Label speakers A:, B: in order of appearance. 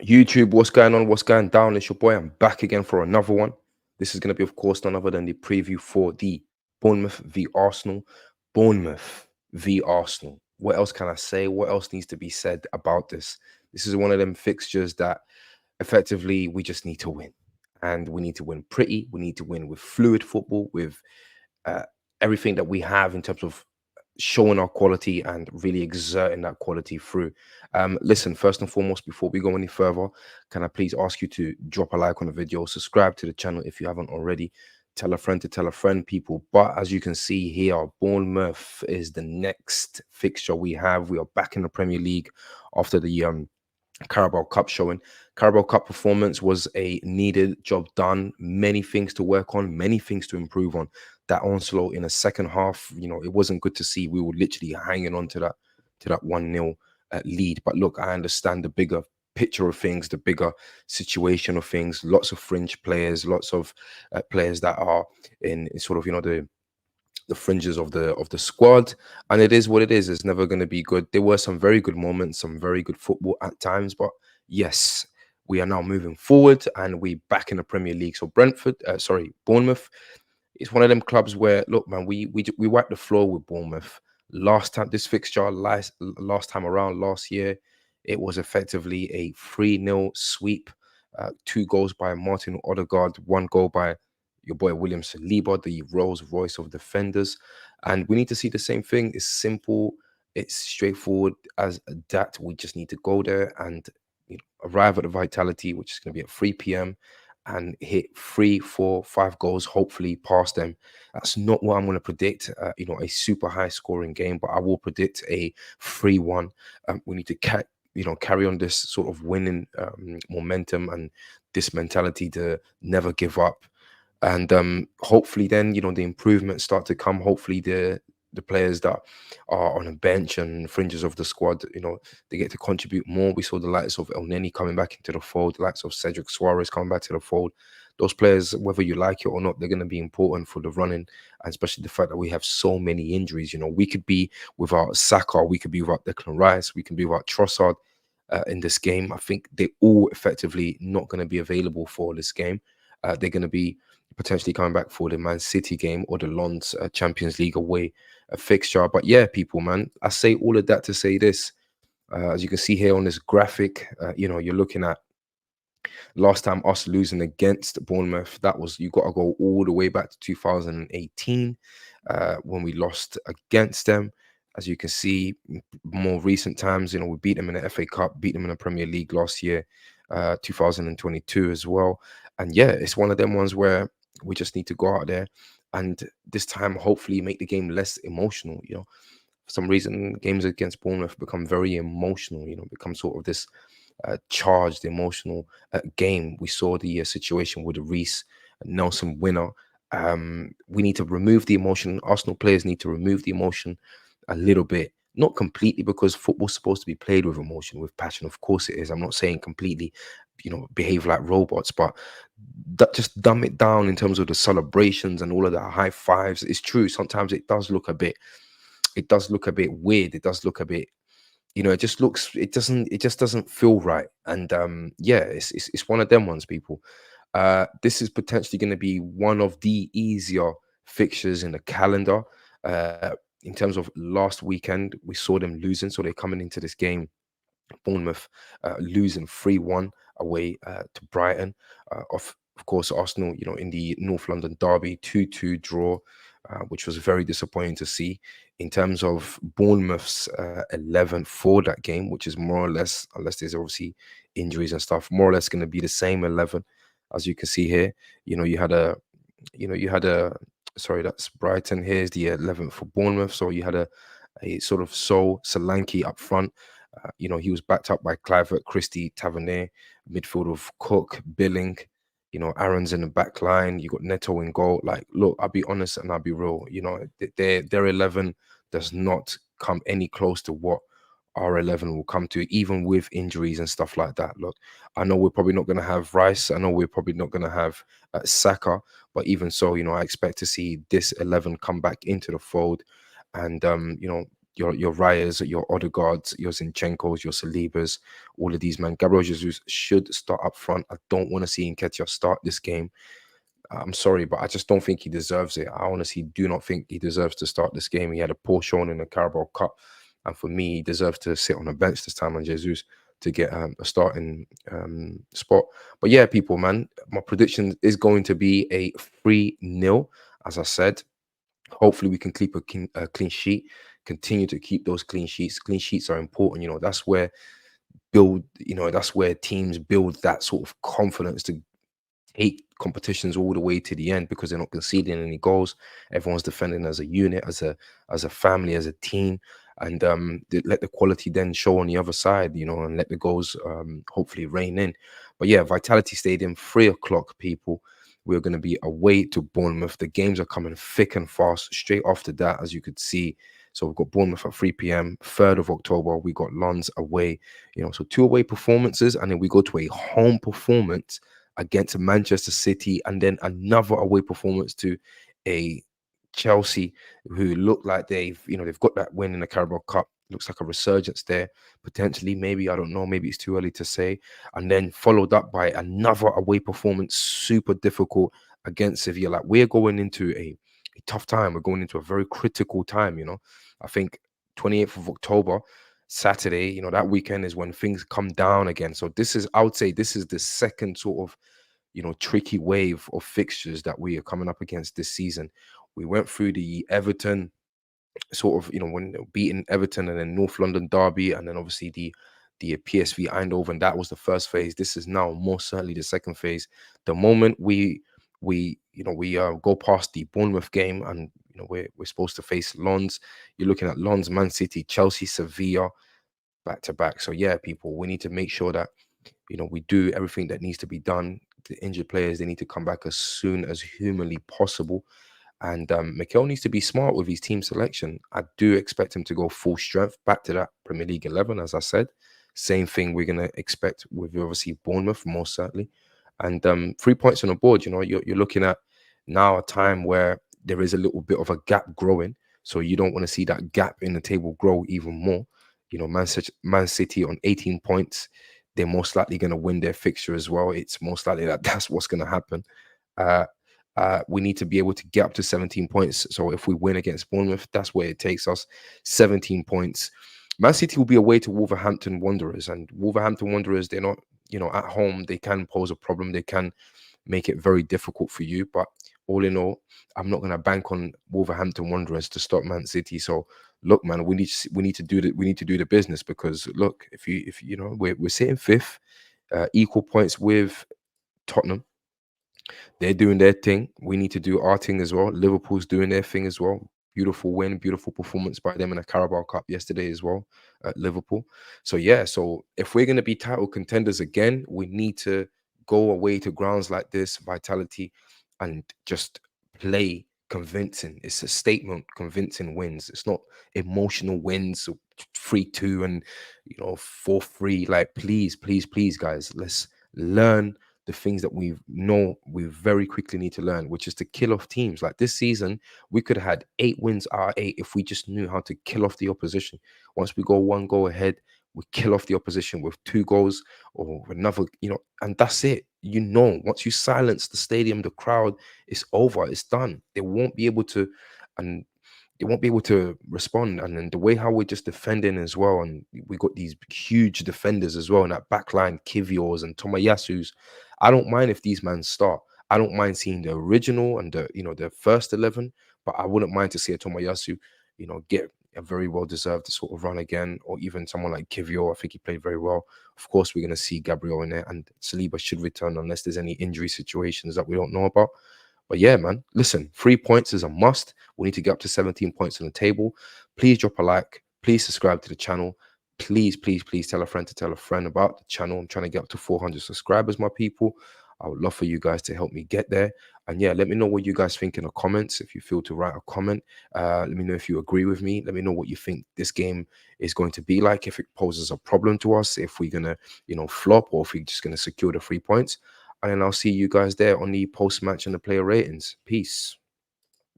A: YouTube, what's going on? What's going down? It's your boy. I'm back again for another one. This is going to be, of course, none other than the preview for the Bournemouth v Arsenal. Bournemouth v Arsenal. What else can I say? What else needs to be said about this? This is one of them fixtures that effectively we just need to win. And we need to win pretty. We need to win with fluid football, with uh, everything that we have in terms of showing our quality and really exerting that quality through. Listen, first and foremost, before we go any further, can I please ask you to drop a like on the video, subscribe to the channel if you haven't already, tell a friend to tell a friend, people. But as you can see here, Bournemouth is the next fixture we have. We are back in the Premier League after the Carabao Cup showing. Carabao Cup performance was a needed job done. Many things to work on, many things to improve on. That onslaught in the second half, it wasn't good to see. We were literally hanging on to that 1-0 lead. But look, I understand the bigger picture of things, the bigger situation of things. Lots of fringe players, lots of players that are in sort of the fringes of the squad, and it is what it is. It's never going to be good. There were some very good moments, some very good football at times, but yes, we are now moving forward and we back in the Premier League. So Bournemouth, it's one of them clubs where, look, man, we wiped the floor with Bournemouth last time. This fixture last time around last year, it was effectively a 3-0 sweep. Two goals by Martin Odegaard, one goal by your boy William Saliba, the Rolls Royce of defenders. And we need to see the same thing. It's simple, it's straightforward as that. We just need to go there and arrive at the Vitality, which is going to be at 3 p.m. and hit 3, 4, 5 goals, hopefully past them. That's not what I'm going to predict, a super high scoring game, but I will predict a 3-1. We need to carry on this sort of winning momentum and this mentality to never give up. And hopefully then the improvements start to come. Hopefully the players that are on a bench and fringes of the squad, they get to contribute more. We saw the likes of El Neni coming back into the fold, the likes of Cedric Suarez coming back to the fold. Those players, whether you like it or not, they're going to be important for the running, and especially the fact that we have so many injuries. We could be without Saka, we could be without Declan Rice, we can be without Trossard in this game. I think they're all effectively not going to be available for this game. They're going to be potentially coming back for the Man City game or the Lens Champions League away fixture. But yeah, people, man, I say all of that to say this. As you can see here on this graphic, you're looking at last time us losing against Bournemouth. That was, you got to go all the way back to 2018 when we lost against them. As you can see, more recent times, we beat them in the FA Cup, beat them in the Premier League last year, 2022 as well. And yeah, it's one of them ones where we just need to go out there and this time hopefully make the game less emotional. For some reason, games against Bournemouth become very emotional, become sort of this charged, emotional game. We saw the situation with the Reece Nelson winner. We need to remove the emotion. Arsenal players need to remove the emotion a little bit, not completely, because football's supposed to be played with emotion, with passion. Of course it is. I'm not saying completely, behave like robots, but just dumb it down in terms of the celebrations and all of the high fives. It's true. Sometimes it does look a bit weird. It does look a bit, it just doesn't feel right. And yeah, it's one of them ones, people. This is potentially going to be one of the easier fixtures in the calendar. In terms of last weekend, we saw them losing, so they're coming into this game, Bournemouth losing 3-1 away to Brighton. Of course, Arsenal, in the North London derby, 2-2 draw, which was very disappointing to see. In terms of Bournemouth's 11 for that game, which is more or less, unless there's obviously injuries and stuff, more or less going to be the same 11 as you can see here. You had a sorry, that's Brighton. Here's the 11th for Bournemouth. So you had a sort of Solanke up front. He was backed up by Clivert, Christie, Tavernier, midfield of Cook, Billing. Aaron's in the back line. You got Neto in goal. Like, look, I'll be honest and I'll be real. Their 11 does not come any close to what our 11 will come to, even with injuries and stuff like that. Look, I know we're probably not going to have Rice. I know we're probably not going to have Saka. But even so, I expect to see this 11 come back into the fold and, your Rayas, your Odegaards, your Zinchenko's, your Salibas, all of these, man. Gabriel Jesus should start up front. I don't want to see Nketiah start this game. I'm sorry, but I just don't think he deserves it. I honestly do not think he deserves to start this game. He had a poor showing in the Carabao Cup, and for me, he deserves to sit on the bench this time on Jesus to get a starting spot. But yeah, people, man, my prediction is going to be a 3-0, as I said. Hopefully, we can keep a clean sheet. Continue to keep those clean sheets. Clean sheets are important. That's where that's where teams build that sort of confidence to take competitions all the way to the end because they're not conceding any goals. Everyone's defending as a unit, as a family, as a team, and they let the quality then show on the other side, and let the goals hopefully rain in. But yeah, Vitality Stadium, 3 o'clock, people. We're going to be away to Bournemouth. The games are coming thick and fast straight after that, as you could see. So we've got Bournemouth at 3 p.m. 3rd of October. We got Lens away. So 2 away performances, and then we go to a home performance against Manchester City, and then another away performance to a Chelsea, who look like they've got that win in the Carabao Cup. Looks like a resurgence there, potentially. Maybe, I don't know. Maybe it's too early to say. And then followed up by another away performance, super difficult against Sevilla. Like, we're going into a tough time. We're going into a very critical time. I think 28th of October. Saturday, that weekend is when things come down again. So I would say this is the second sort of, tricky wave of fixtures that we are coming up against this season. We went through the Everton sort of, when beating Everton, and then North London derby, and then obviously the PSV Eindhoven. That was the first phase. This is now most certainly the second phase. The moment we go past the Bournemouth game, and we're supposed to face Lens. You're looking at Lens, Man City, Chelsea, Sevilla, back to back. So yeah, people, we need to make sure that we do everything that needs to be done. The injured players, they need to come back as soon as humanly possible. And Mikel needs to be smart with his team selection. I do expect him to go full strength back to that Premier League 11, as I said. Same thing we're going to expect with obviously Bournemouth, most certainly. And 3 points on the board, you're looking at now a time where there is a little bit of a gap growing. So you don't want to see that gap in the table grow even more. Man City on 18 points. They're most likely going to win their fixture as well. It's most likely that that's what's going to happen. Uh, we need to be able to get up to 17 points. So if we win against Bournemouth, that's where it takes us. 17 points. Man City will be away to Wolverhampton Wanderers, and Wolverhampton Wanderers, they're not, at home. They can pose a problem. They can make it very difficult for you. But all in all, I'm not going to bank on Wolverhampton Wanderers to stop Man City. So look, man, we need to do the business, because look, if we're sitting 5th, equal points with Tottenham. They're doing their thing. We need to do our thing as well. Liverpool's doing their thing as well. Beautiful win, beautiful performance by them in the Carabao Cup yesterday as well at Liverpool. So yeah, so if we're going to be title contenders again, we need to go away to grounds like this, Vitality, and just play convincing. It's a statement, convincing wins. It's not emotional wins, 3-2 and 4-3. Like, please, please, please, guys, let's learn the things that we very quickly need to learn, which is to kill off teams. Like this season, we could have had 8 wins out of 8 if we just knew how to kill off the opposition. Once we go 1 goal ahead, we kill off the opposition with 2 goals or another, and that's it. Once you silence the stadium, the crowd, it's over, it's done. They won't be able to, and they won't be able to respond. And then the way how we're just defending as well, and we got these huge defenders as well in that back line, Kiviors and Tomayasu's. I don't mind if these men start. I don't mind seeing the original and the first 11, but I wouldn't mind to see a Tomayasu, get a very well-deserved sort of run again, or even someone like Kivior. I think he played very well. Of course, we're going to see Gabriel in there, and Saliba should return unless there's any injury situations that we don't know about. But yeah, man, listen, 3 points is a must. We need to get up to 17 points on the table. Please drop a like. Please subscribe to the channel. Please, please, please tell a friend to tell a friend about the channel. I'm trying to get up to 400 subscribers, my people. I would love for you guys to help me get there. And yeah, let me know what you guys think in the comments. If you feel to write a comment, let me know if you agree with me. Let me know what you think this game is going to be like, if it poses a problem to us, if we're going to, flop, or if we're just going to secure the 3 points. And then I'll see you guys there on the post-match and the player ratings. Peace.